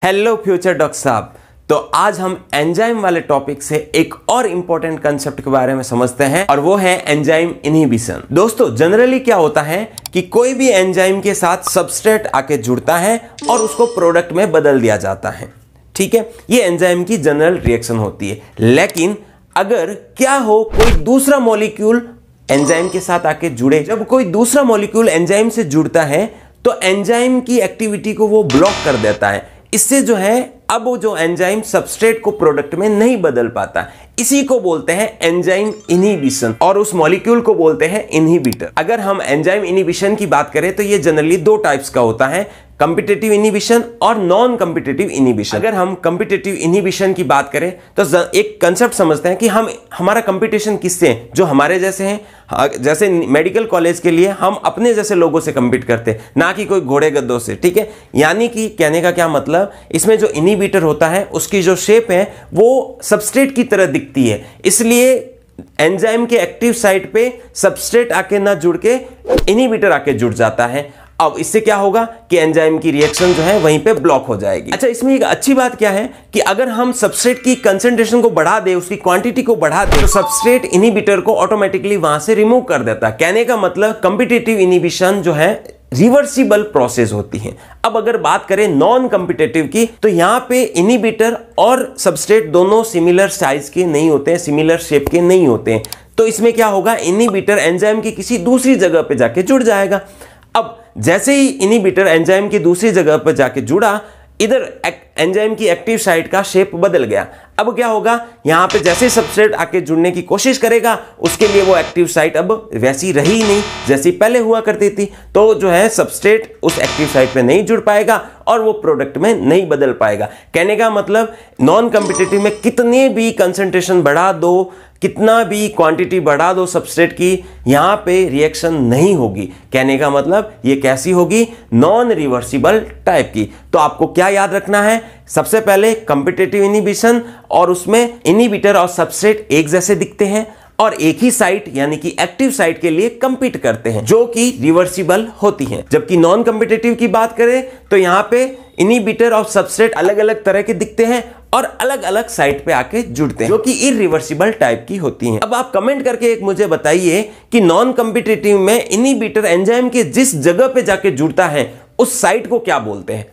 Hello future doctor साहब। तो आज हम एंजाइम वाले टॉपिक से एक और इंपॉर्टेंट कंसेप्ट के बारे में समझते हैं और वो है एंजाइम इनहिबिशन। दोस्तों जनरली क्या होता है कि कोई भी एंजाइम के साथ सबस्ट्रेट आके जुड़ता है और उसको प्रोडक्ट में बदल दिया जाता है। ठीक है, ये एंजाइम की जनरल रिएक्शन होती है। लेकिन अगर क्या हो कोई दूसरा मॉलिक्यूल एंजाइम के साथ आके जुड़े, जब कोई दूसरा मॉलिक्यूल एंजाइम से जुड़ता है तो एंजाइम की एक्टिविटी को वो ब्लॉक कर देता है। इससे जो है अब वो जो एंजाइम सबस्ट्रेट को प्रोडक्ट में नहीं बदल पाता, इसी को बोलते हैं एंजाइम इनहिबिशन और उस मॉलिक्यूल को बोलते हैं इनहिबिटर। अगर हम एंजाइम इनहिबिशन की बात करें तो ये जनरली दो टाइप्स का होता है, कॉम्पिटिटिव इनहिबिशन और नॉन कॉम्पिटिटिव इनहिबिशन। अगर हम कॉम्पिटिटिव इनहिबिशन की बात करें तो एक कंसेप्ट समझते हैं कि हमारा कंपटीशन किससे है, जो हमारे जैसे हैं। जैसे मेडिकल कॉलेज के लिए हम अपने जैसे लोगों से compete करते हैं, ना कि कोई घोड़े गद्दों से। ठीक है, यानी कि कहने का क्या मतलब, इसमें जो इनहिबिटर होता है उसकी जो शेप है वो सबस्ट्रेट की तरह दिखती है, इसलिए एंजाइम के एक्टिव साइट पे सबस्ट्रेट आके ना जुड़ के इनहिबिटर आके जुड़ जाता है। अब इससे क्या होगा कि एंजाइम की रिएक्शन जो है वहीं पे ब्लॉक हो जाएगी। अच्छा, इसमें एक अच्छी बात क्या है कि अगर हम सबस्ट्रेट की कंसंट्रेशन को बढ़ा दें, उसकी क्वांटिटी को बढ़ा दें, तो सबस्ट्रेट इनहिबिटर को ऑटोमेटिकली वहां से रिमूव कर देता है। कहने का मतलब कॉम्पिटिटिव इनहिबिशन जो है रिवर्सिबल प्रोसेस होती है। अब अगर बात करें नॉन कॉम्पिटिटिव की, तो यहां पे इनहिबिटर और सबस्ट्रेट दोनों सिमिलर साइज के नहीं होते हैं, सिमिलर शेप के नहीं होते हैं। तो इसमें क्या होगा, इनहिबिटर एंजाइम की किसी दूसरी जगह पे जाके जुड़ जाएगा। अब जैसे ही इनहिबिटर एंजाइम की दूसरी जगह पर जाके जुड़ा, इधर एंजाइम की एक्टिव साइट का शेप बदल गया। अब क्या होगा, यहां पे जैसे सबस्ट्रेट आके जुड़ने की कोशिश करेगा, उसके लिए वो एक्टिव साइट अब वैसी रही नहीं जैसी पहले हुआ करती थी। तो जो है सबस्ट्रेट उस एक्टिव साइट पे नहीं जुड़ पाएगा और वो प्रोडक्ट में नहीं बदल पाएगा। कहने का मतलब नॉन कॉम्पिटिटिव में कितने भी कंसंट्रेशन बढ़ा दो, कितना भी क्वांटिटी बढ़ा दो सबस्ट्रेट की, यहां पे रिएक्शन नहीं होगी। कहने का मतलब ये कैसी होगी, नॉन रिवर्सिबल टाइप की। तो आपको क्या याद रखना है, सबसे पहले कॉम्पिटिटिव इनहिबिशन और उसमें इनहिबिटर और सबस्ट्रेट एक जैसे दिखते हैं और एक ही साइट यानी कि एक्टिव साइट के लिए कंपीट करते हैं, जो कि रिवर्सिबल होती हैं। जबकि नॉन कॉम्पिटिटिव की बात करें तो यहां पे इनहिबिटर और सबस्ट्रेट अलग अलग तरह के दिखते हैं और अलग अलग साइट पे आके जुड़ते हैं, जो कि इररिवर्सिबल टाइप की होती हैं। अब आप कमेंट करके एक मुझे बताइए कि नॉन कॉम्पिटिटिव में इनहिबिटर एंजाइम के जिस जगह पे जाके जुड़ता है उस साइट को क्या बोलते हैं।